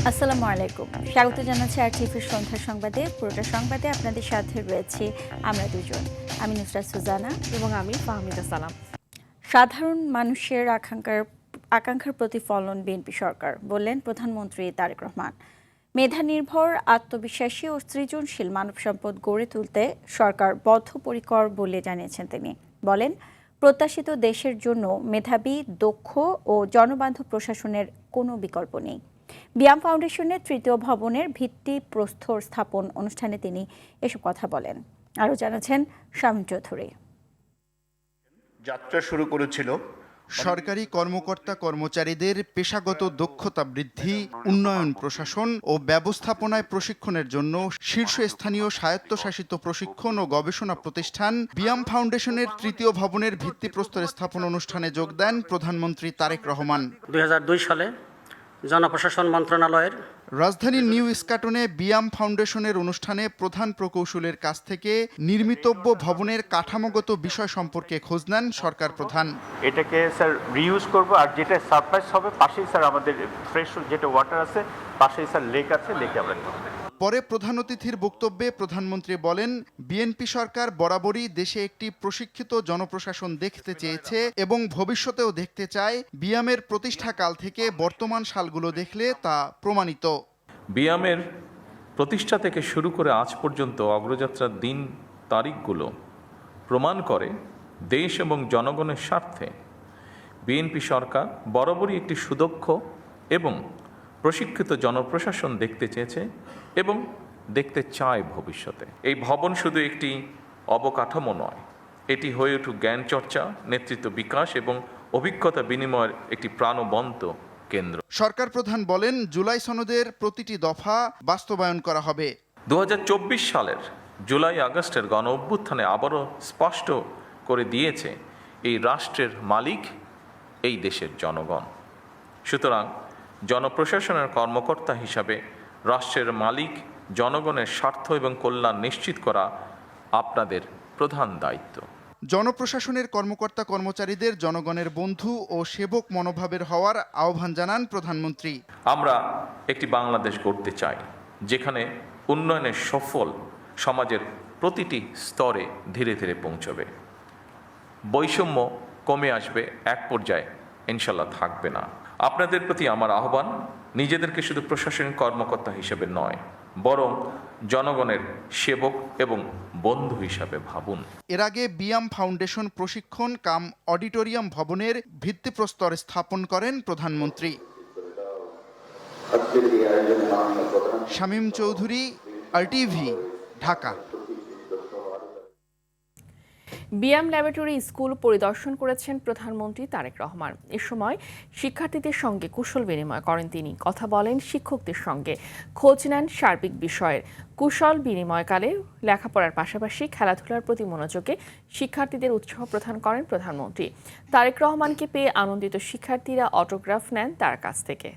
আসসালামু আলাইকুম, স্বাগত জানাচ্ছি আরটিভির সন্ধ্যা সংবাদে। পুরোটা সংবাদে আপনাদের সাথে রয়েছে আমরা দুজন, আমি নুসরাত সুজানা এবং আমি ফাহমিদা সালাম। সাধারণ মানুষের আকাঙ্ক্ষার প্রতিফলন বিএনপি সরকার, বললেন প্রধানমন্ত্রী তারেক রহমান। মেধা নির্ভর, আত্মবিশ্বাসী ও সৃজনশীল মানব সম্পদ গড়ে তুলতে সরকার বদ্ধপরিকর বলে জানিয়েছেন তিনি। বলেন, প্রত্যাশিত দেশের জন্য মেধাবী, দক্ষ ও জনবান্ধব প্রশাসনের কোনো বিকল্প নেই। বিয়াম ফাউন্ডেশনের তৃতীয় ভবনের ভিত্তিপ্রস্তর স্থাপন অনুষ্ঠানে তিনি এসব কথা বলেন। আরও জানাচ্ছেন শামীম চৌধুরী। যাত্রা শুরু করেছিল সরকারি কর্মকর্তা কর্মচারীদের পেশাগত দক্ষতা বৃদ্ধি, উন্নয়ন, প্রশাসন ও ব্যবস্থাপনায় প্রশিক্ষণের জন্য শীর্ষস্থানীয় স্বায়ত্তশাসিত প্রশিক্ষণ ও গবেষণা প্রতিষ্ঠান বিয়াম ফাউন্ডেশনের তৃতীয় ভবনের ভিত্তিপ্রস্তর স্থাপন অনুষ্ঠানে যোগ দেন প্রধানমন্ত্রী তারেক রহমান। 2002 সালে জনপ্রশাসন মন্ত্রণালয়ের রাজধানীর নিউ ইস্কাটনে বিয়াম ফাউন্ডেশনের অনুষ্ঠানে প্রধান প্রকৌশলীর কাছ থেকে নির্মিতব্য ভবনের কাঠামোগত বিষয় সম্পর্কে খোঁজ নেন সরকার প্রধান। এটাকে স্যার রিইউজ করব, আর যেটা সারপ্লাস হবে পাশেই স্যার আমাদের ফ্রেশ যেটা ওয়াটার আছে পাশেই স্যার লেক আছে, লেকে আমরা পরে প্রধান অতিথির বক্তব্যে প্রধানমন্ত্রী বলেন, বিএনপি সরকার বরাবরই দেশে একটি প্রশিক্ষিত জনপ্রশাসন দেখতে চেয়েছে এবং ভবিষ্যতেও দেখতে চায়। বিয়ামের প্রতিষ্ঠাকাল থেকে বর্তমান সালগুলো দেখলে তা প্রমাণিত। বিয়ামের প্রতিষ্ঠা থেকে শুরু করে আজ পর্যন্ত অগ্রযাত্রার দিন তারিখগুলো প্রমাণ করে দেশ এবং জনগণের স্বার্থে বিএনপি সরকার বরাবরই একটি সুদক্ষ এবং প্রশিক্ষিত জনপ্রশাসন দেখতে চেয়েছে এবং দেখতে চায় ভবিষ্যতে। এই ভবন শুধু একটি অবকাঠামো নয়, এটি হয়ে উঠুক জ্ঞান চর্চা, নেতৃত্ব বিকাশ এবং অভিজ্ঞতা বিনিময়ের একটি প্রাণবন্ত কেন্দ্র। সরকার প্রধান বলেন, জুলাই সনদের প্রতিটি দফা বাস্তবায়ন করা হবে। 2024 সালের জুলাই আগস্টের গণ অভ্যুত্থানে আবারও স্পষ্ট করে দিয়েছে এই রাষ্ট্রের মালিক এই দেশের জনগণ। সুতরাং জনপ্রশাসনের কর্মকর্তা হিসাবে রাষ্ট্রের মালিক জনগণের স্বার্থ এবং কল্যাণ নিশ্চিত করা আপনাদের প্রধান দায়িত্ব। জনপ্রশাসনের কর্মকর্তা কর্মচারীদের জনগণের বন্ধু ও সেবক মনোভাবের হওয়ার আহ্বান জানান প্রধানমন্ত্রী। আমরা একটি বাংলাদেশ গড়তে চাই যেখানে উন্নয়নের সফল সমাজের প্রতিটি স্তরে ধীরে ধীরে পৌঁছবে, বৈষম্য কমে আসবে, এক পর্যায়ে ইনশাল্লাহ থাকবে না। আপনাদের প্রতি আমার আহ্বান, নিজেদেরকে শুধু প্রশাসনিক কর্মকর্তা হিসেবে নয়, বরং জনগণের সেবক এবং বন্ধু হিসাবে ভাবুন। এর আগে বিয়াম ফাউন্ডেশন প্রশিক্ষণ কাম অডিটোরিয়াম ভবনের ভিত্তিপ্রস্তর স্থাপন করেন প্রধানমন্ত্রী। Shamim Chowdhury, RTV, Dhaka. BIAM laboratory school পরিদর্শন করেছেন প্রধানমন্ত্রী তারেক রহমান। এ সময় শিক্ষার্থীদের সঙ্গে কুশল বিনিময় করেন তিনি। কথা বলেন শিক্ষকদের সঙ্গে, খোঁজ নেন সার্বিক বিষয়ের। কুশল বিনিময়কালে লেখাপড়ার পাশাপাশি খেলাধুলার প্রতি মনোযোগে শিক্ষার্থীদের উৎসাহ প্রদান করেন প্রধানমন্ত্রী। তারেক রহমানকে পেয়ে আনন্দিত শিক্ষার্থীরা অটোগ্রাফ নেন তার কাছ থেকে।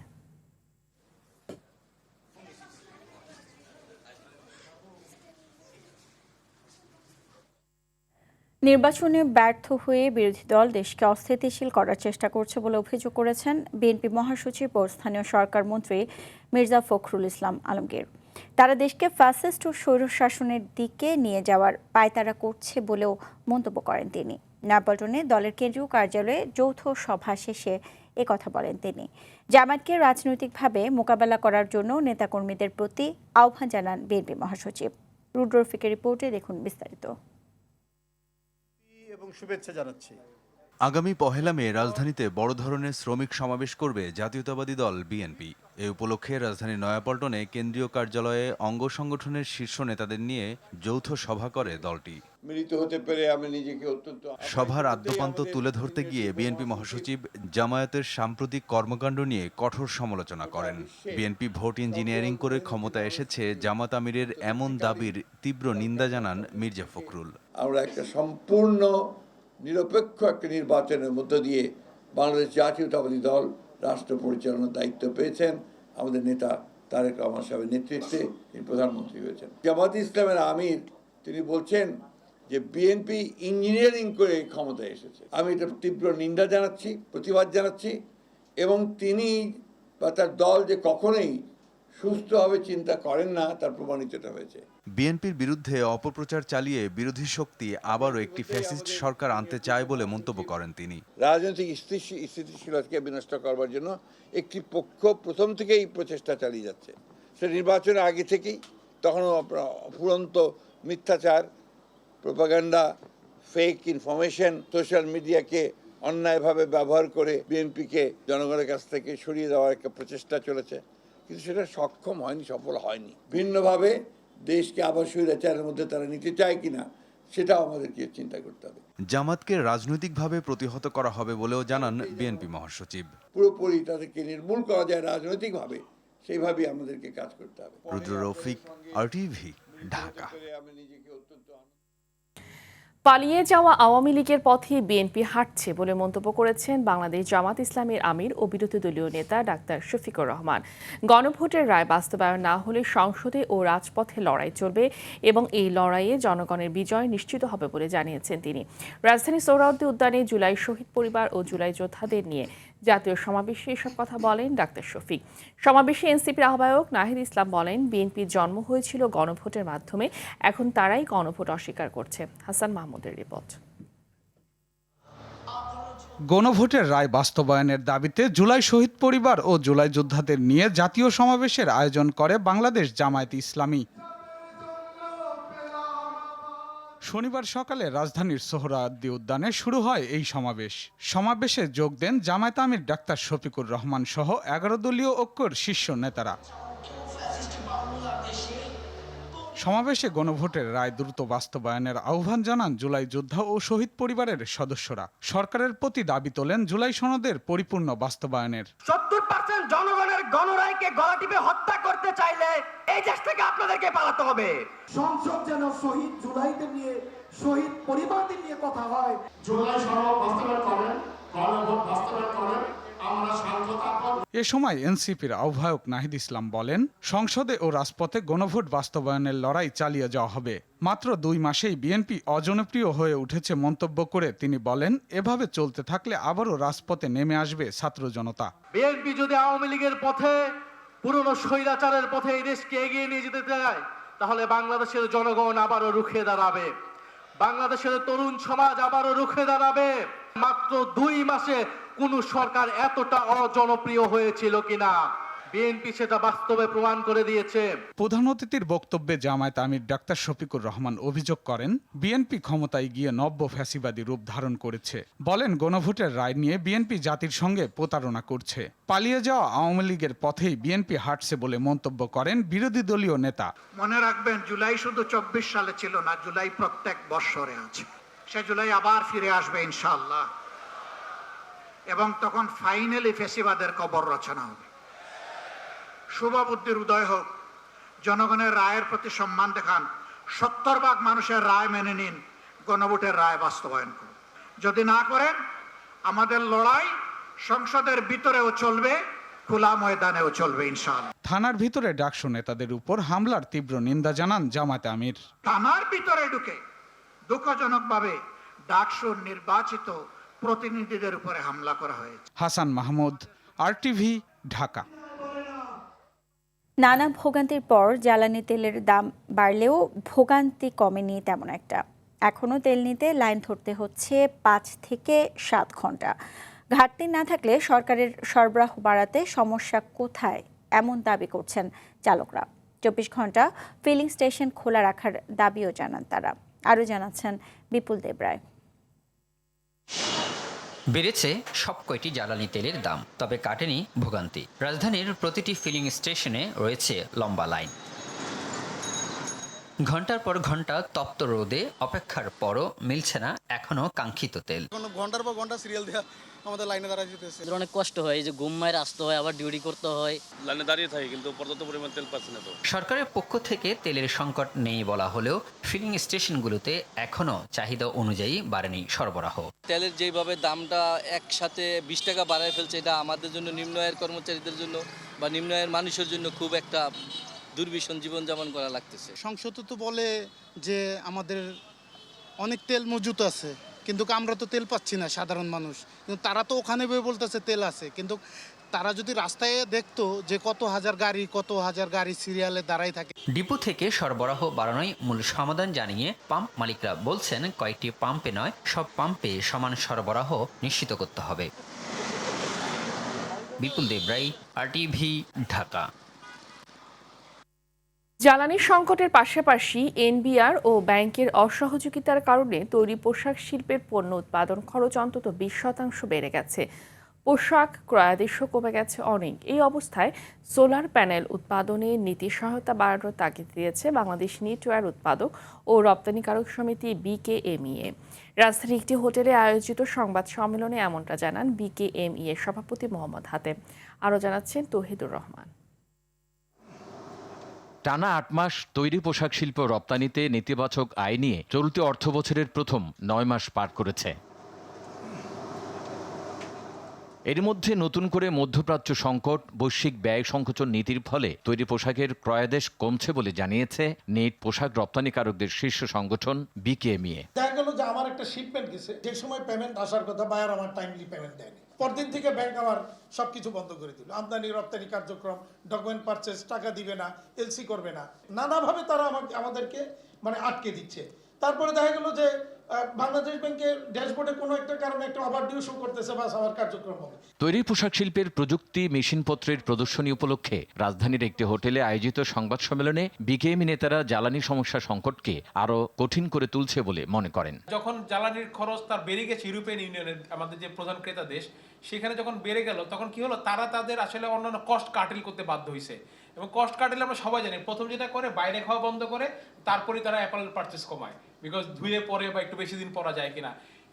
নির্বাচনে ব্যর্থ হয়ে বিরোধী দল দেশকে অস্থিতিশীল করার চেষ্টা করছে বলে অভিযোগ করেছেন বিএনপি মহাসচিব ও স্থানীয় সরকার মন্ত্রী মির্জা ফখরুল ইসলাম আলমগীর। তারা দেশকে ফ্যাসিস্ট ও স্বৈরশাসনের দিকে নিয়ে যাওয়ার পায়তারা করছে বলেও মন্তব্য করেন তিনি। নয়াপল্টনে দলের কেন্দ্রীয় কার্যালয়ে যৌথ সভা শেষে কথা বলেন তিনি। জামায়াতকে রাজনৈতিকভাবে মোকাবেলা করার জন্য নেতাকর্মীদের প্রতি আহ্বান জানান বিএনপি মহাসচিব। রুড রফিকের রিপোর্টে দেখুন বিস্তারিত। শুভেচ্ছা জানাচ্ছি। আগামী 1 মে রাজধানীতে বড় ধরনের শ্রমিক সমাবেশ করবে জাতীয়তাবাদী দল বিএনপি। এই উপলক্ষে রাজধানীর নয়াপল্টনে কেন্দ্রীয় কার্যালয়ে অঙ্গ সংগঠনের শীর্ষ নেতাদের নিয়ে যৌথ সভা করে দলটি। মিলিত হতে পেরে আমি নিজেকে অত্যন্ত। সভার আদ্যপান্ত তুলে ধরতে গিয়ে বিএনপি মহাসচিব জামায়াতের সাম্প্রতিক কর্মকাণ্ড নিয়ে কঠোর সমালোচনা করেন। বিএনপি ভোট ইঞ্জিনিয়ারিং করে ক্ষমতায় এসেছে, জামাত আমিরের এমন দাবির তীব্র নিন্দা জানান মির্জা ফখরুল। আমরা একটা সম্পূর্ণ নিরপেক্ষ একটা নির্বাচনের মধ্য দিয়ে বাংলাদেশ জাতীয়তাবাদী দল রাষ্ট্র পরিচালনার দায়িত্ব পেয়েছেন। আমাদের নেতা তারেক রহমান সাহেবের নেতৃত্বে তিনি প্রধানমন্ত্রী হয়েছেন। জামাত ইসলামের আমির তিনি বলছেন যে বিএনপি ইঞ্জিনিয়ারিং করে ক্ষমতায় এসেছে। আমি এটা তীব্র নিন্দা জানাচ্ছি, প্রতিবাদ জানাচ্ছি, এবং তিনি বা তার দল যে কখনোই সুস্থভাবে চিন্তা করেন না, তার প্রমাণিত এটা হয়েছে। বিএনপির বিরুদ্ধে অপপ্রচার চালিয়ে বিরোধী শক্তি আবারও একটি ফ্যাসিস্ট সরকার আনতে চায় বলে মন্তব্য করেন তিনি। রাজনৈতিক স্থিতিশীলতাকে বিনষ্ট করবার জন্য একটি পক্ষ প্রথম থেকেই প্রচেষ্টা চালিয়ে যাচ্ছে। সে নির্বাচনের আগে থেকেই তখনও ফুরন্ত মিথ্যাচার, প্রোপাগান্ডা, ফেক ইনফরমেশন, সোশ্যাল মিডিয়াকে অন্যায়ভাবে ব্যবহার করে বিএনপিকে জনগণের কাছ থেকে সরিয়ে দেওয়ার একটা প্রচেষ্টা চলেছে, কিন্তু সেটা সক্ষম হয়নি, সফল হয়নি। ভিন্নভাবে দেশকে আবার স্বৈরাচারের মধ্যে তারা নিতে চায় কিনা সেটাও আমাদেরকে চিন্তা করতে হবে। জামাতকে রাজনৈতিকভাবে প্রতিহত করা হবে বলেও জানান বিএনপি মহাসচিব। পুরোপুরি তাদেরকে নির্মূল করা যায় রাজনৈতিকভাবে, সেইভাবেই আমাদেরকে কাজ করতে হবে। রুদ্র রফিক, RTV, ঢাকা। পালিয়ে যাওয়া আওয়ামী লীগের পথে বিএনপি হাঁটছে বলে মন্তব্য করেছেন বাংলাদেশ জামাত ইসলামীর আমির ও বিরোধী দলীয় নেতা ডাক্তার শফিকুর রহমান। গণভোটের রায় বাস্তবায়ন না হলে সংসদে ও রাজপথে লড়াই চলবে এবং এই লড়াইয়ে জনগণের বিজয় নিশ্চিত হবে বলে জানিয়েছেন তিনি। রাজধানীর সোহরাওয়ার্দী উদ্যানে জুলাই শহীদ পরিবার ও জুলাই যোদ্ধাদের নিয়ে জাতীয় সমাবেশে এসব কথা বলেন ডাক্তার শফিক। সমাবেশে এনসিপির আহ্বায়ক নাহিদ ইসলাম বলেন, বিএনপির জন্ম হয়েছিল গণভোটের মাধ্যমে, এখন তারাই গণভোট অস্বীকার করছে। হাসান মাহমুদের রিপোর্ট। গণভোটের রায় বাস্তবায়নের দাবিতে জুলাই শহীদ পরিবার ও জুলাই যোদ্ধাদের নিয়ে জাতীয় সমাবেশের আয়োজন করে বাংলাদেশ জামায়াতে ইসলামী। শনিবার সকালে রাজধানীর সোহরাওয়ার্দী উদ্যানে শুরু হয় এই সমাবেশ। সমাবেশে যোগ দেন জামায়াত আমির ডাক্তার শফিকুর রহমান সহ 11 দলীয় ঐক্যর শীর্ষ নেতারা। সমাবেশে গণভোটের রায় দ্রুত বাস্তবায়নের আহ্বান জানান জুলাই যোদ্ধা ও শহীদ পরিবারের সদস্যরা। সরকারের প্রতি দাবি তোলেন জুলাই সনদের পরিপূর্ণ বাস্তবায়নের। 70% জনগণের গণরায়কে গলা টিপে হত্যা করতে চাইলে এই দেশ থেকে আপনাদেরকে পালাতে হবে। সংসদ যেন শহীদ জুলাইদের নিয়ে, শহীদ পরিবারদের নিয়ে কথা হয়। জুলাই সনদ বাস্তবায়ন করেন, গণভোট বাস্তবায়ন করেন, আমরা শান্ত থাকব। এ সময় এনসিপির আহ্বায়ক নাহিদ ইসলাম বলেন, সংসদে ও রাজপথে গণভোট বাস্তবায়নের লড়াই চালিয়ে যাওয়া হবে। মাত্র 2 মাসেই বিএনপি অজনপ্রিয় হয়ে উঠেছে মন্তব্য করে তিনি বলেন, এভাবে চলতে থাকলে আবারও রাজপথে নেমে আসবে ছাত্র জনতা। বিএনপি যদি আওয়ামী লীগের পথে, পুরনো স্বৈরাচারের পথে এই দেশকে এগিয়ে নিয়ে যেতে চায়, তাহলে বাংলাদেশের জনগণ আবারও রুখে দাঁড়াবে, বাংলাদেশের তরুণ সমাজ আবারও রুখে দাঁড়াবে। মাত্র 2 মাসে কোন সরকার এতটা অজনপ্রিয় হয়েছিল কিনা বিএনপি সেটা বাস্তবে প্রমাণ করে দিয়েছে। প্রধান অতিথির বক্তব্যে জামায়াত আমির ডাক্তার শফিকুর রহমান অভিযোগ করেন, বিএনপি ক্ষমতায় গিয়ে নব্য ফ্যাসিবাদী রূপ ধারণ করেছে। বলেন, গণভোটের রায় নিয়ে বিএনপি জাতির সঙ্গে প্রতারণা করছে। পালিয়ে যাওয়া আওয়ামী লীগের পথেই বিএনপি হাঁটছে বলে মন্তব্য করেন বিরোধী দলীয় নেতা। মনে রাখবেন, জুলাই শুধু 24 সালে ছিল না, জুলাই প্রত্যেক বৎসরে আছে। সে জুলাই আবার ফিরে আসবে ইনশাআল্লাহ, এবং তখন ফাইনালি ফ্যাসিবাদের কবর রচনা হবে। শুভবুদ্ধির উদয় হোক, জনগণের রায়ের প্রতি সম্মান দেখান, 70% মানুষের রায় মেনে নিন, গণভোটের রায় বাস্তবায়ন করুন। যদি না করেন, আমাদের লড়াই সংসদের ভিতরেও চলবে, খোলা ময়দানেও চলবে ইনশাআল্লাহ। থানার ভিতরে ডাকসু নেতাদের উপর হামলার তীব্র নিন্দা জানান জামায়াত আমির। থানার ভিতরে ঢুকে দুঃখজনকভাবে ডাকসুর নির্বাচিত প্রতিনিধিদের উপরে হামলা করা হয়েছে। হাসান মাহমুদ, RTV, ঢাকা। নানা ভোগান্তির পর জ্বালানি তেলের দাম বাড়লেও ভোগান্তি কমেনি তেমন একটা। এখনও তেল নিতে লাইন ধরতে হচ্ছে 5 থেকে 7 ঘন্টা। ঘাটতি না থাকলে সরকারের সরবরাহ বাড়াতে সমস্যা কোথায়, এমন দাবি করছেন চালকরা। 24 ঘন্টা ফিলিং স্টেশন খোলা রাখার দাবিও জানান তারা। আরও জানাচ্ছেন বিপুল দেবরায়। বেড়েছে সব কয়টি জ্বালানি তেলের দাম, তবে কাটেনি ভোগান্তি। রাজধানীর প্রতিটি ফিলিং স্টেশনে রয়েছে লম্বা লাইন। ঘন্টার পর ঘন্টা তপ্ত রোদে অপেক্ষার পরও মিলছে না এখনো কাঙ্ক্ষিত তেল। ঘন্টার পর ঘন্টা সিরিয়াল দেওয়া আমাদের লাইনে দাঁড়ায় যেতেছে। অনেক কষ্ট হয়, যে ঘুম মায়ের আসতে হয়, আবার ডিউটি করতে হয়, লাইনে দাঁড়িয়ে থাকে, কিন্তু পর্যাপ্ত পরিমাণ তেল পাচ্ছে না। তো সরকারের পক্ষ থেকে তেলের সংকট নেই বলা হলেও ফিলিং স্টেশনগুলোতে এখনো চাহিদা অনুযায়ী বাড়েনি সরবরাহ। তেলের যেভাবে দামটা একসাথে 20 টাকা বাড়ায় ফেলছে, এটা আমাদের জন্য, নিম্ন আয়ের কর্মচারীদের জন্য বা নিম্ন আয়ের মানুষের জন্য খুব একটা দুর্বিষণ জীবনযাপন করা লাগতেছে। সংসদ তো বলে যে আমাদের অনেক তেল মজুত আছে, কিন্তু আমরা তো তেল পাচ্ছি না সাধারণ মানুষ। কিন্তু তারা তো ওখানে বলতেছে তেল আছে, কিন্তু তারা যদি রাস্তায় দেখতো যে কত হাজার গাড়ি সিরিয়ালে দাঁড়াই থাকে। ডিপো থেকে সরবরাহ বাড়ানোই মূল সমাধান জানিয়ে পাম্প মালিকরা বলছেন, কয়েকটি পাম্পে নয়, সব পাম্পে সমান সরবরাহ নিশ্চিত করতে হবে। বিপুল দেবরাই, RTV, ঢাকা। জ্বালানি সংকটের পাশাপাশি এনবিআর ও ব্যাংকের অসহযোগিতার কারণে তৈরি পোশাক শিল্পের পণ্য উৎপাদন খরচ অন্তত 20% বেড়ে গেছে। পোশাক ক্রয়াদেশও কমে গেছে অনেক। এই অবস্থায় সোলার প্যানেল উৎপাদনে নীতি সহায়তা বাড়ানোর তাগিদ দিয়েছে বাংলাদেশ নিটওয়্যার উৎপাদক ও রপ্তানিকারক সমিতি BKMEA। রাজধানীর একটি হোটেলে আয়োজিত সংবাদ সম্মেলনে এমনটা জানান BKMEA সভাপতি মোহাম্মদ হাতেম। আরও জানাচ্ছেন তৌহিদুর রহমান। টানা 8 মাস তৈরি পোশাক শিল্প রপ্তানিতে নেতিবাচক আয় নিয়ে চলতি অর্থবছরের প্রথম 9 মাস পার করেছে। এর মধ্যে নতুন করে মধ্যপ্রাচ্য সংকট, বৈশ্বিক ব্যয় সংকোচন নীতির ফলে তৈরি পোশাকের ক্রয়াদেশ কমছে বলে জানিয়েছে নেট পোশাক রপ্তানিকারকদের শীর্ষ সংগঠন BKMEA। দেখা গেল যে আমার একটা শিপমেন্ট গেছে, যে সময় পেমেন্ট আসার কথা বায়ার আমার টাইমলি পেমেন্ট দেয়নি, পরদিন থেকে ব্যাংক আমার সবকিছু বন্ধ করে দিল। আমদানি রপ্তানি কার্যক্রম, ডকুমেন্ট পারচেজ, টাকা দিবে না, LC করবে না, নানাভাবে তারা আমাদেরকে আটকে দিচ্ছে। তারপরে দেখা গেল যে বাংলাদেশ ব্যাংকের ড্যাশবোর্ডে কোনো একটা কারণে একটা ওভারডিউ শো করতেছে, বাস আমার কার্যক্রম হবে। তৈরি পোশাক শিল্পের প্রযুক্তি মেশিনপত্রের প্রদর্শনী উপলক্ষে রাজধানীর একটি হোটেলে আয়োজিত সংবাদ সম্মেলনে BKMEA নেতারা জ্বালানি সমস্যা সংকটকে আরো কঠিন করে তুলছে বলে মনে করেন। যখন জ্বালানির খরচ তার বেড়ে গেছে, ইউরোপিয়ান ইউনিয়নের আমাদের যে প্রধান ক্রেতা দেশ, সেখানে যখন বেড়ে গেল, তখন কি হলো, তারা তাদের আসলে অন্যান্য কস্ট কার্টেল করতে বাধ্য হয়েছে। এবং কস্ট কার্টেল আমরা সবাই জানি, প্রথম যেটা করে বাইরে খাওয়া বন্ধ করে, তারপরে তারা অ্যাপারেল পারচেস কমায়, বিকজ ধুয়ে পরে বা একটু বেশি দিন পরা যায় কিনা,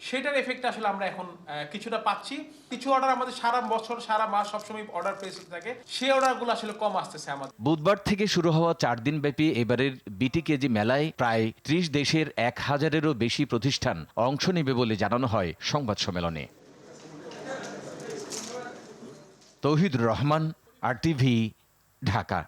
সেটার এফেক্ট আসলে আমরা এখন কিছুটা পাচ্ছি। কিছু অর্ডার আমাদের সারা বছর সারা মাস সবসময় অর্ডার প্লেস থাকে, সেই অর্ডারগুলো আসলে কম আসতেছে আমাদের। বুধবার থেকে শুরু হওয়া 4 দিনব্যাপী এবারের BTKG মেলায় প্রায় 30 দেশের 1000-এরও বেশি প্রতিষ্ঠান অংশ নেবে বলে জানানো হয় সংবাদ সম্মেলনে। তৌহিদুর রহমান, RTV, ঢাকা।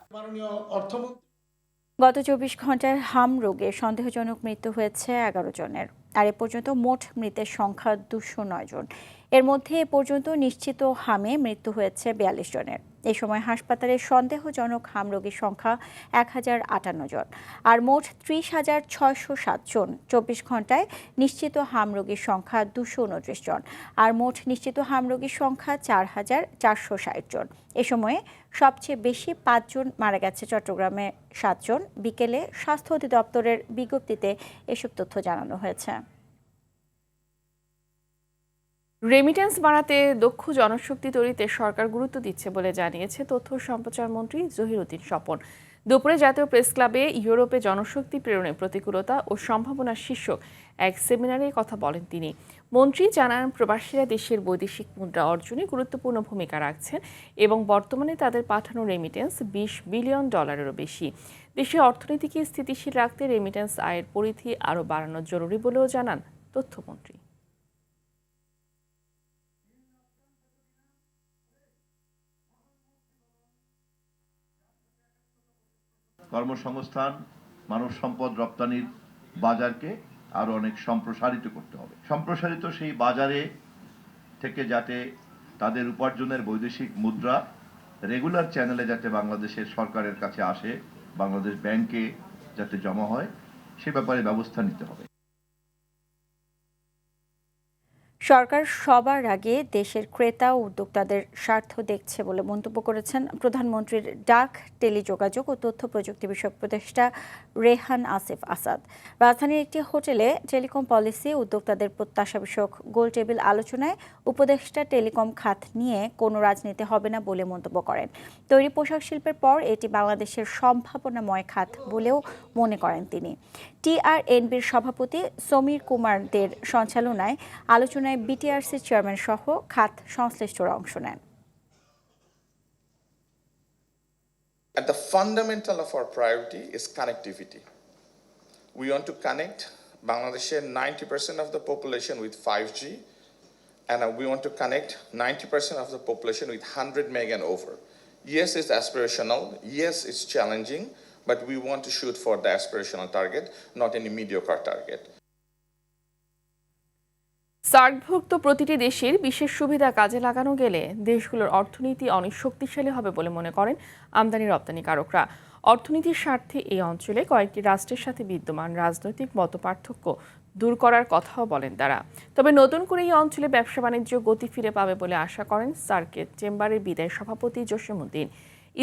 গত 24 ঘন্টায় হাম রোগে সন্দেহজনক মৃত্যু হয়েছে 11 জনের। আর এ পর্যন্ত মোট মৃতের সংখ্যা 209 জন। এর মধ্যে এ পর্যন্ত নিশ্চিত হামে মৃত্যু হয়েছে 42 জনের। এই সময় হাসপাতালে সন্দেহজনক হাম রোগীর সংখ্যা 1058 জন। আর মোট 30,607 জন। 24 ঘন্টায় নিশ্চিত হাম রোগীর সংখ্যা 229 জন। আর মোট নিশ্চিত হাম রোগীর সংখ্যা 4,460 জন। এ সময়ে সবচেয়ে বেশি 5 জন মারা গেছে চট্টগ্রামে 7 জন। বিকেলে স্বাস্থ্য অধিদপ্তরের বিজ্ঞপ্তিতে এসব তথ্য জানানো হয়েছে। রেমিটেন্স বাড়াতে দক্ষ জনশক্তি তৈরিতে সরকার গুরুত্ব দিচ্ছে বলে জানিয়েছে তথ্য ও সম্প্রচার মন্ত্রী জহিরুদ্দিন স্বপন। দুপুরে জাতীয় প্রেস ক্লাবে ইউরোপে জনশক্তি প্রেরণের প্রতিকূলতা ও সম্ভাবনা শীর্ষক এক সেমিনারে কথা বলেন তিনি। মন্ত্রী জানান, প্রবাসীরা দেশের বৈদেশিক মুদ্রা অর্জনে গুরুত্বপূর্ণ ভূমিকা রাখছেন এবং বর্তমানে তাদের পাঠানো রেমিটেন্স $20 বিলিয়ন বেশি। দেশের অর্থনীতিকে স্থিতিশীল রাখতে রেমিটেন্স আয়ের পরিধি আরও বাড়ানো জরুরি বলেও জানান তথ্যমন্ত্রী। কর্মসংস্থান, মানব সম্পদ রপ্তানির বাজারকে আরো অনেক সম্প্রসারিত করতে হবে। সম্প্রসারিত সেই বাজারে থেকে যাতে তাদের উপার্জনের বৈদেশিক মুদ্রা রেগুলার চ্যানেলে যাতে বাংলাদেশের সরকারের কাছে আসে, বাংলাদেশ ব্যাংকে যাতে জমা হয়, সে ব্যাপারে ব্যবস্থা নিতে হবে। সরকার সবার আগে দেশের ক্রেতা ও উদ্যোক্তাদের স্বার্থ দেখছে বলে মন্তব্য করেছেন প্রধানমন্ত্রীর ডাক, টেলিযোগাযোগ ও তথ্য প্রযুক্তি বিষয়ক উপদেষ্টা রেহান আসিফ আসাদ। রাজধানীর একটি হোটেলে টেলিকম পলিসি উদ্যোক্তাদের প্রত্যাশা বিষয়ক গোলটেবিল আলোচনায় উপদেষ্টা টেলিকম খাত নিয়ে কোনো রাজনীতি হবে না বলে মন্তব্য করেন। তৈরি পোশাক শিল্পের পর এটি বাংলাদেশের সম্ভাবনাময় খাত বলেও মনে করেন তিনি। TRNB'র সভাপতি সমীর কুমার দের সঞ্চালনায় আলোচনায় BTRC চেয়ারম্যান সহ খাত সংশ্লিষ্টরা অংশ নেন। At the fundamental of our priority is connectivity. We want to connect Bangladesh's 90% of the population with 5G, and we want to connect 90% of the population with 100 meg and over. Yes, it's aspirational. Yes, it's challenging, but we want to shoot for the aspirational target, not any mediocre target. সার্কভুক্ত প্রতিটি দেশের বিশেষ সুবিধা কাজে লাগানো গেলে দেশগুলোর অর্থনীতি অনেক শক্তিশালী হবে বলে মনে করেন আমদানি রপ্তানিকারকরা। অর্থনীতির স্বার্থে এই অঞ্চলে কয়েকটি রাষ্ট্রের সাথে বিদ্যমান রাজনৈতিক মতপার্থক্য দূর করার কথাও বলেন তারা। তবে নতুন করে এই অঞ্চলে ব্যবসা বাণিজ্য গতি ফিরে পাবে বলে আশা করেন সার্কের চেম্বারের বিদায়ী সভাপতি জসিমউদ্দিন।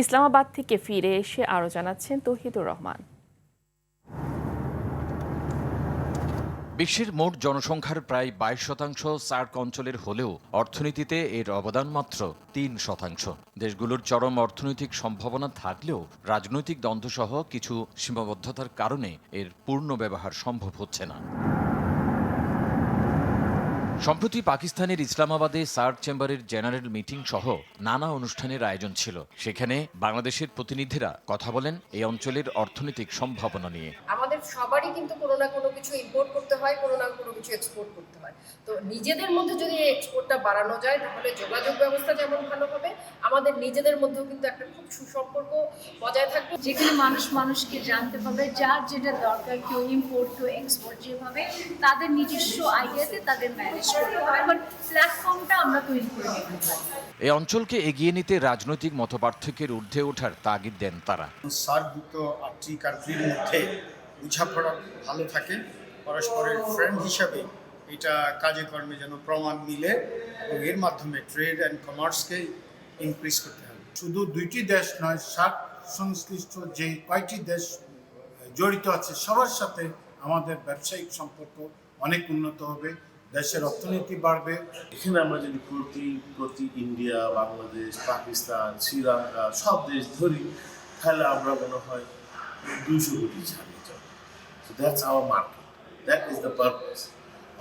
ইসলামাবাদ থেকে ফিরে এসে আরও জানাচ্ছেন তৌহিদুর রহমান। বিশ্বের মোট জনসংখ্যার প্রায় 22% সার্ক অঞ্চলের হলেও অর্থনীতিতে এর অবদান মাত্র 3%। দেশগুলোর চরম অর্থনৈতিক সম্ভাবনা থাকলেও রাজনৈতিক দ্বন্দ্বসহ কিছু সীমাবদ্ধতার কারণে এর পূর্ণ ব্যবহার সম্ভব হচ্ছে না। সম্প্রতি পাকিস্তানের ইসলামাবাদে সার্ক চেম্বারের জেনারেল মিটিং সহ নানা অনুষ্ঠানের আয়োজন ছিল। সেখানে বাংলাদেশের প্রতিনিধিরা কথা বলেন এই অঞ্চলের অর্থনৈতিক সম্ভাবনা নিয়ে। আমাদের সবারই কিন্তু কোনো না কোনো কিছু ইম্পোর্ট করতে হয়, কোনো না কোনো কিছু এক্সপোর্ট করতে হয়। তো নিজেদের মধ্যে যদি এই এক্সপোর্টটা বাড়ানো যায় তাহলে যোগাযোগ ব্যবস্থা যেমন ভালো হবে, আমাদের নিজেদের মধ্যেও কিন্তু একটা খুব সুসম্পর্ক বজায় থাকবে, যেখানে মানুষ মানুষকে জানতে পারবে যার যেটা দরকার, কেউ ইম্পোর্ট কেউ এক্সপোর্ট, যেভাবে তাদের নিজস্ব আইডিয়াতে তাদের ম্যানেজ করতে হয়। এখন প্ল্যাটফর্মটা আমরা তৈরি করে নিতে পারি। এই অঞ্চলকে এগিয়ে নিতে রাজনৈতিক মতপার্থক্যের ঊর্ধ্বে ওঠার তাগিদ দেন তারা। সার্কভুক্ত 8টি কান্ট্রির মধ্যে বোঝাপড়া ভালো থাকে, পরস্পরের ফ্রেন্ড হিসাবে এটা কাজে কর্মে যেন প্রমাণ মিলে এবং এর মাধ্যমে ট্রেড অ্যান্ড কমার্সকে ইনক্রিজ করতে হবে। শুধু 2টি দেশ নয়, সার্ক সংশ্লিষ্ট যে কয়টি দেশ জড়িত আছে সবার সাথে আমাদের ব্যবসায়িক সম্পর্ক অনেক উন্নত হবে, দেশের অর্থনীতি বাড়বে। এখানে আমরা যদি প্রতি ইন্ডিয়া, বাংলাদেশ, পাকিস্তান, শ্রীলঙ্কা সব দেশ ধরি, তাহলে আমরা মনে হয় 200 কোটি ছাড়িয়ে যাব। So that's our market. That is the purpose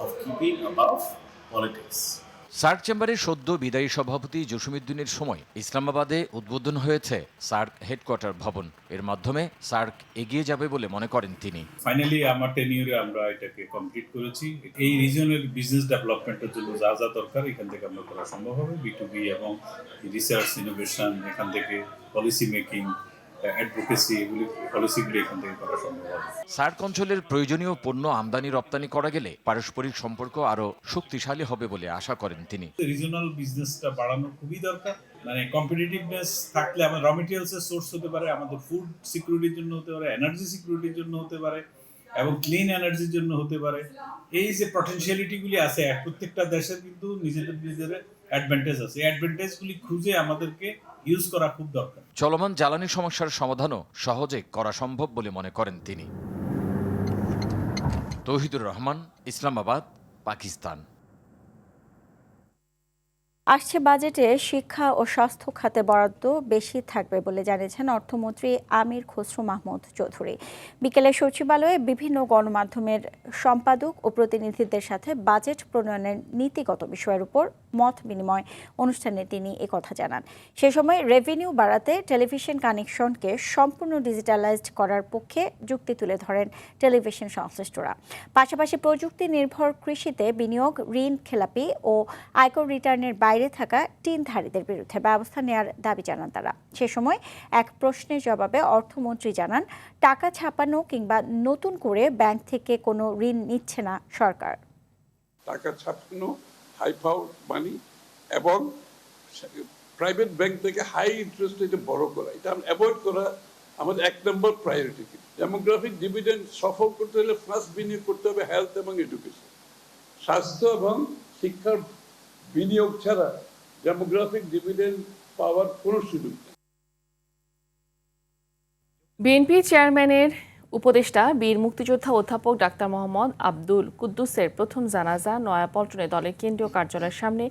of keeping above politics. SAARC চেম্বারের সদ্য বিদায়ী সভাপতি জসিমউদ্দিনের সময় ইসলামাবাদে উদ্বোধন হয়েছে সার্ক হেডকোয়ার্টার ভবন। এর মাধ্যমে সার্ক এগিয়ে যাবে বলে মনে করেন তিনি। ফাইনালি আমার টেনিউরে আমরা এটাকে কমপ্লিট করেছি। এই রিজনের বিজনেস ডেভেলপমেন্টের জন্য যা যা দরকার এখান থেকে আমরা করা সম্ভব হবে। B2B এবং রিসার্চ ইনোভেশন, এখান থেকে পলিসি মেকিং, অ্যাডভোকেসি, এগুলি পলিসিগুলি এখান থেকে করা সম্ভব হবে। সার্ক অঞ্চলের প্রয়োজনীয় পণ্য আমদানি রপ্তানি করা গেলে পারস্পরিক সম্পর্ক আরও শক্তিশালী হবে বলে আশা করেন তিনি। রিজনাল বিজনেসটা বাড়ানো খুবই দরকার। মানে কম্পিটিটিভনেস থাকলে আমাদের র মেটেরিয়ালসের সোর্স হতে পারে, আমাদের ফুড সিকিউরিটির জন্য হতে পারে, এনার্জি সিকিউরিটির জন্য হতে পারে এবং ক্লিন এনার্জির জন্য হতে পারে। এই যে পটেনশিয়ালিটিগুলি আছে, প্রত্যেকটা দেশের কিন্তু নিজেদের অ্যাডভান্টেজ আছে। এই অ্যাডভান্টেজগুলি খুঁজে আমাদেরকে ইউজ করা খুব দরকার। চলমান জ্বালানি সমস্যার সমাধানও সহজে করা সম্ভব বলে মনে করেন তিনি। তৌহিদুর রহমান, ইসলামাবাদ, পাকিস্তান। আসছে বাজেটে শিক্ষা ও স্বাস্থ্য খাতে বরাদ্দ বেশি থাকবে বলে জানিয়েছেন অর্থমন্ত্রী আমির খসরু মাহমুদ চৌধুরী। বিকেলে সচিবালয়ে বিভিন্ন গণমাধ্যমের সম্পাদক ও প্রতিনিধিদের সাথে বাজেট প্রণয়নের নীতিগত বিষয়ের উপর মত বিনিময় অনুষ্ঠানে তিনি একথা জানান। সে সময় রেভিনিউ বাড়াতে টেলিভিশন কানেকশনকে সম্পূর্ণ ডিজিটালাইজড করার পক্ষে যুক্তি তুলে ধরেন টেলিভিশন সংশ্লিষ্টরা। পাশাপাশি প্রযুক্তি নির্ভর কৃষিতে বিনিয়োগ, ঋণ খেলাপি ও আয়কর রিটার্নের বাইরে থাকা টিনধারীদের বিরুদ্ধে ব্যবস্থা নেওয়ার দাবি জানান তারা। সে সময় এক প্রশ্নের জবাবে অর্থমন্ত্রী জানান, টাকা ছাপানো কিংবা নতুন করে ব্যাংক থেকে কোনো ঋণ নিচ্ছে না সরকার। টাকা ছাপানো, হাইফাউ মানি এবং প্রাইভেট ব্যাংক থেকে হাই ইন্টারেস্ট রেটে বড় করা, এটা অ্যাভয়েড করা আমাদের 1 নম্বর প্রায়োরিটি। ডেমোগ্রাফিক ডিভিডেন্ড সফল করতে হলে ফার্স্ট বিনিয়োগ করতে হবে হেলথ এবং এডুকেশন। স্বাস্থ্য এবং শিক্ষার বিনিয়োগ ছাড়া ডেমোগ্রাফিক ডিভিডেন্ড পাওয়ার কোনো সুযোগ নেই। বিএনপি চেয়ারম্যানের উপদেষ্টা বীর মুক্তিযোদ্ধা অধ্যাপক ডাক্তার মোহাম্মদ আব্দুল কুদ্দুসের প্রথম জানাজা নয়াপল্টনে দলের কেন্দ্রীয় কার্যালয়ের সামনে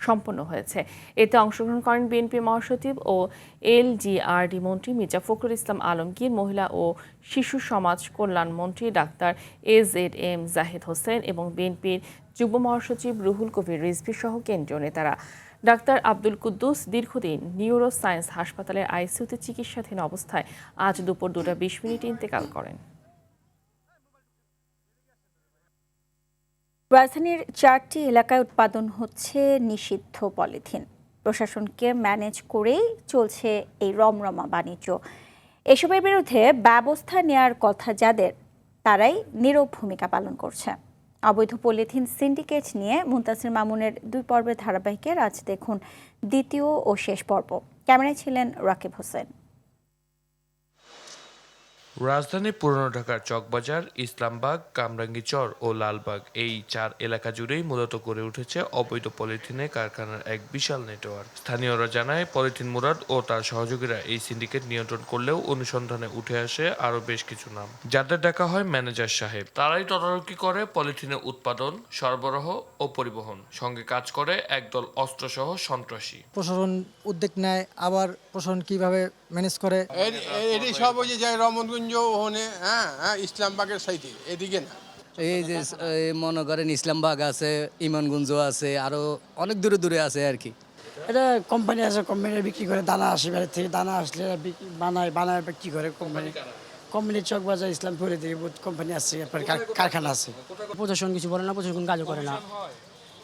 সম্পন্ন হয়েছে। এতে অংশগ্রহণ করেন বিএনপি মহাসচিব ও এলজিআরডি মন্ত্রী মির্জা ফখরুল ইসলাম আলমগীর, মহিলা ও শিশু সমাজ কল্যাণ মন্ত্রী ডাক্তার AZM জাহিদ হোসেন এবং বিএনপির যুগ্ম মহাসচিব রুহুল কবির রিজভী সহ কেন্দ্রীয় নেতারা। ডাক্তার আব্দুল কুদ্দুস দীর্ঘদিন নিউরো সায়েন্স হাসপাতালের আইসিইউতে চিকিৎসাধীন অবস্থায় আজ দুপুর 2:20 ইন্তেকাল করেন। রাজধানীর 4টি এলাকায় উৎপাদন হচ্ছে নিষিদ্ধ পলিথিন। প্রশাসনকে ম্যানেজ করেই চলছে এই রমরমা বাণিজ্য। এসবের বিরুদ্ধে ব্যবস্থা নেওয়ার কথা যাদের, তারাই নীরব ভূমিকা পালন করছে। অবৈধ পলিথিন সিন্ডিকেট নিয়ে মুনতাসির মামুনের 2 পর্বের ধারাবাহিকের আজ দেখুন দ্বিতীয় ও শেষ পর্ব। ক্যামেরায় ছিলেন রাকিব হোসেন। রাজধানী পুরানো ঢাকার চকবাজার, ইসলামবাগ, কামরাঙ্গীচর ও লালবাগ এই 4 এলাকা জুড়েই মূলত গড়ে উঠেছে অবৈধ পলিথিনে কারখানার এক বিশাল নেটওয়ার্ক। স্থানীয়রা জানায়, পলিথিন মুরাদ ও তার সহযোগীরা এই সিন্ডিকেট নিয়ন্ত্রণ করলেও অনুসন্ধানে উঠে আসে আরও বেশ কিছু নাম, যাদের ডাকা হয় ম্যানেজার সাহেব। তারাই তদারকি করে পলিথিনের উৎপাদন, সরবরাহ ও পরিবহন। সঙ্গে কাজ করে একদল অস্ত্রসহ সন্ত্রাসী। প্রশাসন উদ্যোগ নেয়, আবার প্রশাসন কিভাবে ম্যানেজ করে। এটি সব ওই যে যায় রমনগঞ্জ ওখানে, ইসলামবাগের সাইডে, এদিকে না। এই যে মনে করেন ইসলামবাগ আছে, ইমানগঞ্জ আছে, আরো অনেক দূরে দূরে আছে আর কি। এটা কোম্পানি আছে, কোম্পানি বিক্রি করে, দানা আসে বাইরে থেকে, দানা আসলে বানায় বিক্রি করে কোম্পানি চকবাজার ইসলামপুরে থেকে কোম্পানি আছে, কারখানা আছে। প্রশাসন কিছু বলে না, প্রশাসন কাজও করে না,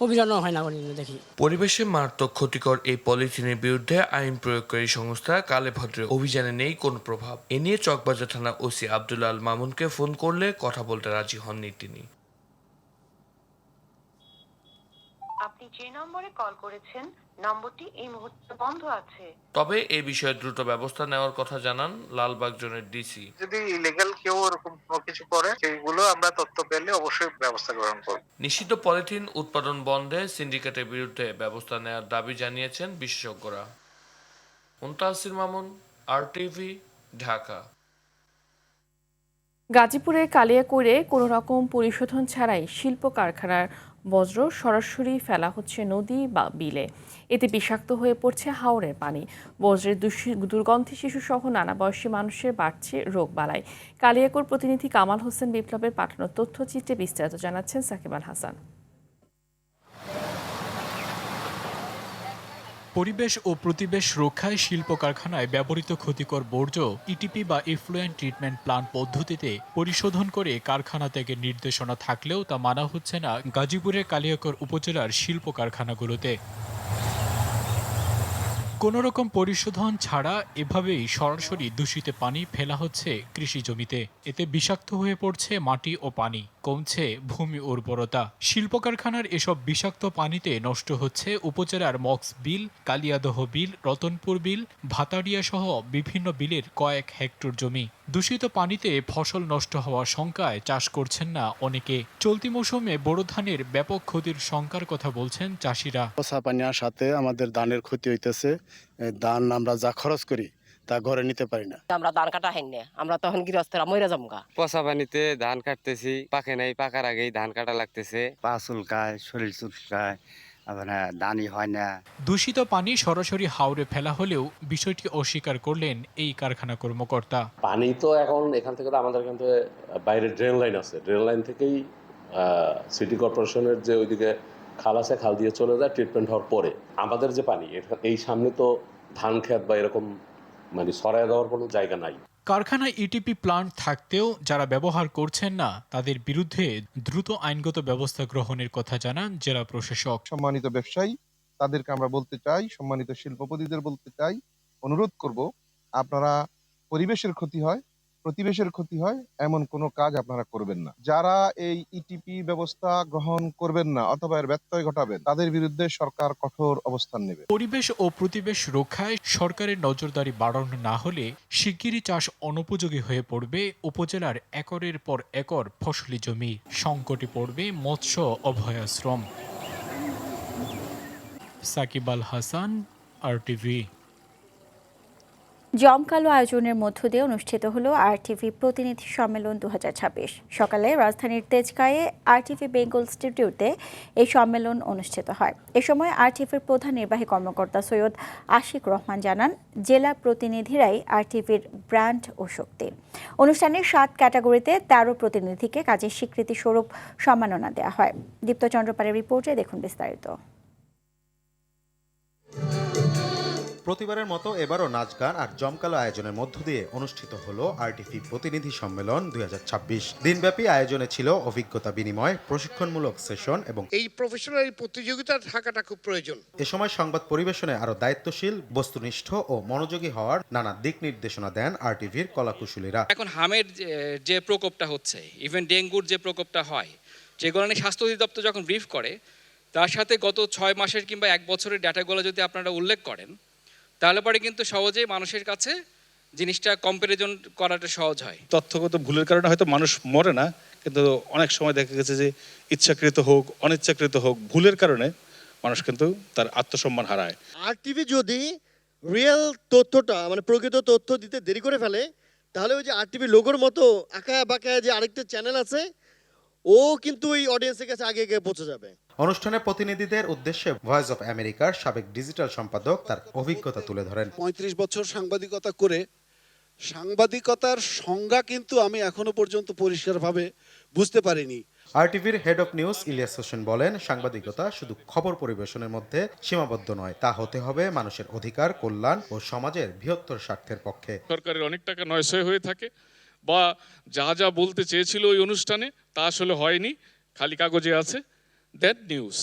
অভিযানও হয় না দেখি। পরিবেশে মারাত্মক ক্ষতিকর এই পলিথিনের বিরুদ্ধে আইন প্রয়োগকারী সংস্থা কালেভদ্রের অভিযানে নেই কোনো প্রভাব। এ নিয়ে চকবাজার থানা ওসি আব্দুল আল মামুনকে ফোন করলে কথা বলতে রাজি হননি তিনি। আপনি যে নম্বরে কল করেছেন নম্বরটি এই মুহূর্তে বন্ধ আছে। তবে এই বিষয়ে দ্রুত ব্যবস্থা নেওয়ার কথা জানান লালবাগ জোনের ডিসি। যদি ইলিগাল কেউ এরকম কিছু করে, সেইগুলো আমরা তথ্য পেলে অবশ্যই ব্যবস্থা গ্রহণ করব। নিষিদ্ধ পলিথিন উৎপাদন বন্ধে সিন্ডিকেটের বিরুদ্ধে ব্যবস্থা নেওয়ার দাবি জানিয়েছেন বিশেষজ্ঞরা। মুনতাসির মামুন, RTV, ঢাকা। গাজীপুরের কালিয়াকৈরে কোনো রকম পরিশোধন ছাড়াই শিল্প কারখানার বজ্র সরাসরি ফেলা হচ্ছে নদী বা বিলে। এতে বিষাক্ত হয়ে পড়ছে হাওরের পানি। বজ্রের দুর্গন্ধে শিশুসহ নানা বয়সী মানুষের বাড়ছে রোগবালাই। কালিয়াকৈর প্রতিনিধি কামাল হোসেন বিপ্লবের পাঠানো তথ্যচিত্রে বিস্তারিত জানাচ্ছেন সাকিব আল হাসান। পরিবেশ ও প্রতিবেশ রক্ষায় শিল্প কারখানায় ব্যবহৃত ক্ষতিকর বর্জ্য ইটিপি বা ইফ্লুয়েন্ট ট্রিটমেন্ট প্ল্যান্ট পদ্ধতিতে পরিশোধন করে কারখানা থেকে নির্দেশনা থাকলেও তা মানা হচ্ছে না গাজীপুরের কালিয়াকৈর উপজেলার শিল্প কারখানাগুলোতে। কোনো রকম পরিশোধন ছাড়া এভাবেই সরাসরি দূষিত পানি ফেলা হচ্ছে কৃষি জমিতে। এতে বিষাক্ত হয়ে পড়ছে মাটি ও পানি, কমছে ভূমি উর্বরতা। শিল্প কারখানার এসব বিষাক্ত পানিতে নষ্ট হচ্ছে উপজেলার মক্স বিল, কালিয়াদহ বিল, রতনপুর বিল, ভাতাড়িয়া সহ বিভিন্ন বিলের কয়েক হেক্টর জমি। দূষিত পানিতে ফসল নষ্ট হওয়ার শঙ্কায় চাষ করছেন না অনেকে। চলতি মৌসুমে বোরো ধানের ব্যাপক ক্ষতির শঙ্কার কথা বলছেন চাষিরা। পচা পানির সাথে আমাদের ধানের ক্ষতি হইতেছে। ধান আমরা যা খরচ করি তা ঘরে নিতে পারি না। আমরা ধান কাটা হয় না, আমরা তখন গৃহস্থরা মরে যাবো। পচা পানিতে ধান কাটতেছি, পাকে নাই, পাকার আগেই ধান কাটা লাগতেছে। পা চুলকায়, শরীর চুলকায়, দানি হয় না। দূষিত পানি সরাসরি হাওরে ফেলা হলেও বিষয়টি অস্বীকার করলেন এই কারখানা কর্মকর্তা। পানি তো এখন এখান থেকে তো আমাদের এখান থেকে বাইরে ড্রেন লাইন আছে, ড্রেন লাইন থেকেই সিটি কর্পোরেশনের যে ওইদিকে খাল আছে, খাল দিয়ে চলে যায় ট্রিটমেন্ট হওয়ার পরে। আমাদের যে পানি এই সামনে তো ধান ক্ষেত বা এরকম সরায় দেওয়ার কোনো জায়গা নাই। কারখানায় ইটিপি প্ল্যান্ট থাকতেও যারা ব্যবহার করছেন না তাদের বিরুদ্ধে দ্রুত আইনগত ব্যবস্থা গ্রহণের কথা জানান জেলা প্রশাসক। সম্মানিত ব্যবসায়ী, তাদেরকে আমরা বলতে চাই, সম্মানিত শিল্পপতিদের বলতে চাই, অনুরোধ করব, আপনারা পরিবেশের ক্ষতি হয়, প্রতিবেশের ক্ষতি হয় এমন কোনো কাজ আপনারা করবেন না। যারা এই ইটিপি ব্যবস্থা গ্রহণ করবেন না অথবা এর ব্যত্যয় ঘটাবেন, তাদের বিরুদ্ধে সরকার কঠোর অবস্থান নেবে। পরিবেশ ও প্রতিবেশ রক্ষায় সরকারের নজরদারি বাড়ানো না হলে শিগগিরই চাষ অনুপযোগী হয়ে পড়বে উপজেলার একরের পর একর ফসলি জমি। সংকটে পড়বে মৎস্য অভয়াশ্রম। সাকিব আল হাসান, RTV। জমকালো আয়োজনের মধ্য দিয়ে অনুষ্ঠিত হলো RTV প্রতিনিধি সম্মেলন 2026। সকালে রাজধানীর তেজগাঁয়ে RTV বেঙ্গল স্টুডিওতে এই সম্মেলন অনুষ্ঠিত হয়। এ সময় RTVর প্রধান নির্বাহী কর্মকর্তা সৈয়দ আশিক রহমান জানান, জেলা প্রতিনিধিরাই RTVর ব্র্যান্ড ও শক্তি। অনুষ্ঠানে 7 ক্যাটাগরিতে 13 প্রতিনিধিকে কাজের স্বীকৃতি স্বরূপ সম্মাননা দেওয়া হয়। দীপ্ত চন্দ্রপালের রিপোর্টে দেখুন বিস্তারিত। প্রতিবারের মতো এবারও নাচ গান আর জমকালো আয়োজনের মধ্য দিয়ে অনুষ্ঠিত হলো RTV প্রতিনিধি সম্মেলন 2026। দিনব্যাপী আয়োজনে ছিল অভিজ্ঞতা বিনিময়, প্রশিক্ষণমূলক সেশন এবং এই প্রফেশনাল প্রতিযোগিতা থাকাটা খুব প্রয়োজন। এ সময় সংবাদ পরিবেশনে আরো দায়িত্বশীল, বস্তুনিষ্ঠ ও মনোযোগী হওয়ার নানা দিক নির্দেশনা দেন RTVর কলাকুশলীরা। এখন হামের যে প্রকোপটা হচ্ছে, ইভেন ডেঙ্গুর যে প্রকোপটা হয়, যেগুলো নিয়ে স্বাস্থ্য অধিদপ্তর যখন ব্রিফ করে তার সাথে গত 6 মাসের কিংবা 1 বছরের ডাটাগুলো যদি আপনারা উল্লেখ করেন তাহলে পরে কিন্তু সহজেই মানুষের কাছে জিনিসটা কম্প্যারিজন করাটা সহজ হয়। তথ্যগত ভুলের কারণে হয়তো মানুষ মরে না, কিন্তু অনেক সময় দেখা গেছে যে ইচ্ছাকৃত হোক অনিচ্ছাকৃত হোক ভুলের কারণে মানুষ কিন্তু তার আত্মসম্মান হারায়। RTV যদি রিয়েল তথ্যটা মানে প্রকৃত তথ্য দিতে দেরি করে ফেলে তাহলে ওই যে RTV লোগোর মতো আঁকায় বাঁকায় যে আরেকটা চ্যানেল আছে ও কিন্তু ওই অডিয়েন্সের কাছে আগে গিয়ে পৌঁছে যাবে। অনুষ্ঠানে প্রতিনিধিদের উদ্দেশ্যে ভয়েস অফ আমেরিকার সাবেক ডিজিটাল সম্পাদক তার অভিজ্ঞতা তুলে ধরেন। 35 বছর সাংবাদিকতা করে সাংবাদিকতার সংজ্ঞা কিন্তু আমি এখনো পর্যন্ত পরিষ্কারভাবে বুঝতে পারিনি। RTVর head of news Ilias Hossain বলেন, সাংবাদিকতা শুধু খবর পরিবেশনের মধ্যে সীমাবদ্ধ নয়, তা হতে হবে মানুষের অধিকার, কল্যাণ ও সমাজের বৃহত্তর স্বার্থের পক্ষে। সরকারের অনেক টাকা নয়সয় হয়ে থাকে বা যা যা বলতে চেয়েছিল ওই অনুষ্ঠানে তা আসলে হয়নি, খালি কাগজে আছে। দ্যাট নিউজ,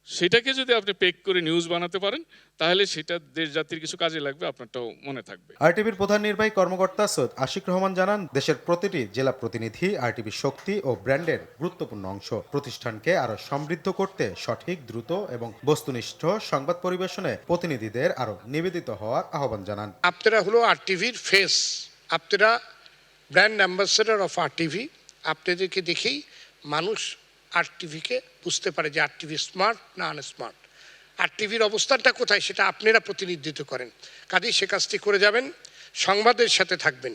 সেটাকে যদি আপনি পেক করে নিউজ বানাতে পারেন তাহলে সেটা দেশ জাতির কিছু কাজে লাগবে, আপনারটাও মনে থাকবে। RTVর প্রধান নির্বাহী কর্মকর্তা সৈয়দ আশিক রহমান জানান, দেশের প্রতিটি জেলা প্রতিনিধি RTVর শক্তি ও ব্র্যান্ডের গুরুত্বপূর্ণ অংশ। প্রতিষ্ঠানকে আরো সমৃদ্ধ করতে সঠিক, দ্রুত এবং বস্তুনিষ্ঠ সংবাদ পরিবেশনে প্রতিনিধিদের আরো নিবেদিত হওয়ার আহ্বান জানান। আপনারা হলো RTVর ফেস, আপনারা ব্র্যান্ড অ্যাম্বাসেডর অফ RTV। আপনাদেরকে দেখেই মানুষ RTVকে বুঝতে পারে যে RTV স্মার্ট না আনস্মার্ট। RTVর অবস্থানটা কোথায় সেটা আপনারা প্রতিনিধিত্ব করেন, কাজেই সে কাজটি করে যাবেন, সংবাদের সাথে থাকবেন।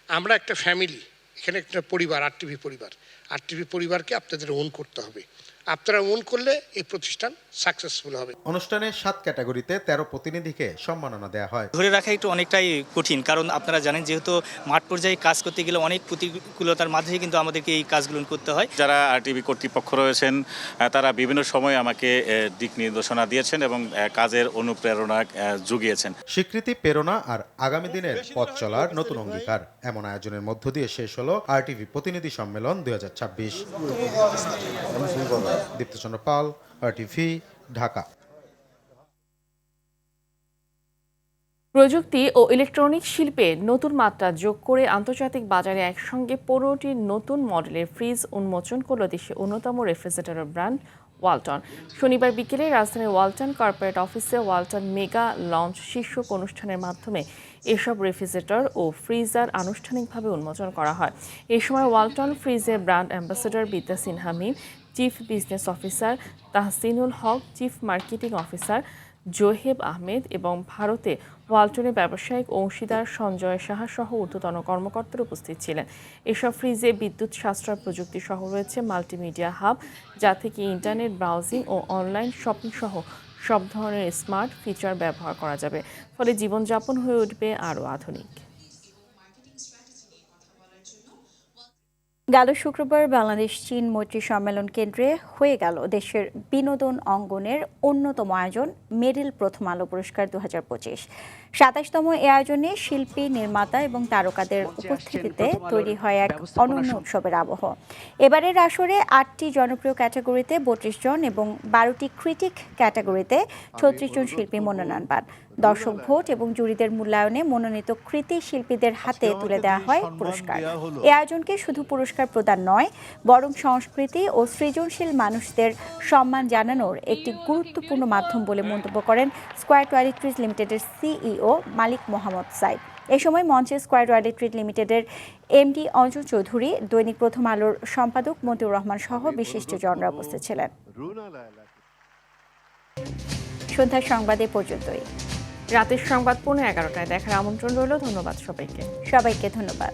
আমরা একটা ফ্যামিলি, এখানে একটা পরিবার, RTV পরিবারকে আপনাদের ওন করতে হবে। আপনারা ওন করলে এই প্রতিষ্ঠান সাকসেসফুল হবে। অনুষ্ঠানে 7 ক্যাটাগরিতে 13 প্রতিনিধিকে সম্মাননা দেওয়া হয়। ধরে রাখা একটু অনেকটাই কঠিন, কারণ আপনারা জানেন যেহেতু মাঠ পর্যায়ে কাজ করতে গেলে অনেক প্রতিকূলতার মাঝে কিন্তু আমাদেরকে এই কাজগুলো করতে হয়। যারা RTV কর্তৃপক্ষ রয়েছেন তারা বিভিন্ন সময় আমাকে দিক নির্দেশনা দিয়েছেন এবং কাজের অনুপ্রেরণা জুগিয়েছেন। স্বীকৃতি, প্রেরণা আর আগামী দিনের পথ চলার নতুন অঙ্গীকার, এমন আয়োজনের মধ্য দিয়ে শেষ হলো RTV প্রতিনিধি সম্মেলন 2026। দীপ্তচন্দ্র পাল, RTV, ঢাকা। প্রযুক্তি ও ইলেকট্রনিক্স শিল্পে নতুন মাত্রা যোগ করে আন্তর্জাতিক বাজারে একসঙ্গে 15টি নতুন মডেলের ফ্রিজ উন্মোচন করল দেশের অন্যতম রেফ্রিজারেটর ব্র্যান্ড ওয়ালটন। শনিবার বিকেলে রাজধানীর ওয়ালটন কর্পোরেট অফিসে ওয়ালটন মেগা লঞ্চ শীর্ষক অনুষ্ঠানের মাধ্যমে এসব রেফ্রিজারেটর ও ফ্রিজার আনুষ্ঠানিকভাবে উন্মোচন করা হয়। এ সময় ওয়ালটন ফ্রিজের brand ambassador Bidya Sinha Mim, chief business officer Tahsinul Haque, chief marketing officer Zoheb Ahmed এবং ভারতে ওয়ালটনের ব্যবসায়িক অংশীদার সঞ্জয় সাহা সহ ঊর্ধ্বতন কর্মকর্তারা উপস্থিত ছিলেন। এসব ফ্রিজে বিদ্যুৎ সাশ্রয় প্রযুক্তি সহ রয়েছে মাল্টিমিডিয়া হাব, যা থেকে ইন্টারনেট ব্রাউজিং ও অনলাইন শপিং সহ সব ধরনের স্মার্ট ফিচার ব্যবহার করা যাবে, ফলে জীবনযাপন হয়ে উঠবে আরও আধুনিক। গেল শুক্রবার বাংলাদেশ চীন মৈত্রী সম্মেলন কেন্দ্রে হয়ে গেল দেশের বিনোদন অঙ্গনের অন্যতম আয়োজন মেরিল প্রথম আলো পুরস্কার 2025। 27তম এ আয়োজনে শিল্পী, নির্মাতা এবং তারকাদের উপস্থিতিতে তৈরি হয় এক অনন্য উৎসবের আবহ। এবারের আসরে 8টি জনপ্রিয় ক্যাটাগরিতে 32 জন এবং 12টি ক্রিটিক ক্যাটাগরিতে 36 জন শিল্পী মনোনয়ন পান। দর্শক ভোট এবং জুরিদের মূল্যায়নে মনোনীত কৃতি শিল্পীদের হাতে তুলে দেওয়া হয় পুরস্কার। এই আয়োজনকে শুধু পুরস্কার প্রদান নয়, বরং সংস্কৃতি ও সৃজনশীল মানুষদের সম্মান জানানোর একটি গুরুত্বপূর্ণ মাধ্যম বলে মন্তব্য করেন স্কয়ার টয়লেট্রিজ লিমিটেডের সিইও মালিক মোহাম্মদ সাইদ। এ সময় মঞ্চে স্কয়ার টয়লেট্রিজ লিমিটেডের এমডি অঞ্জন চৌধুরী, দৈনিক প্রথম আলোর সম্পাদক মতিউর রহমান সহ বিশিষ্টজনরা উপস্থিত ছিলেন। সন্ধ্যার সংবাদে পর্যন্তই। রাতের সংবাদ 11:15টায় দেখার আমন্ত্রণ রইল। ধন্যবাদ সবাইকে। ধন্যবাদ।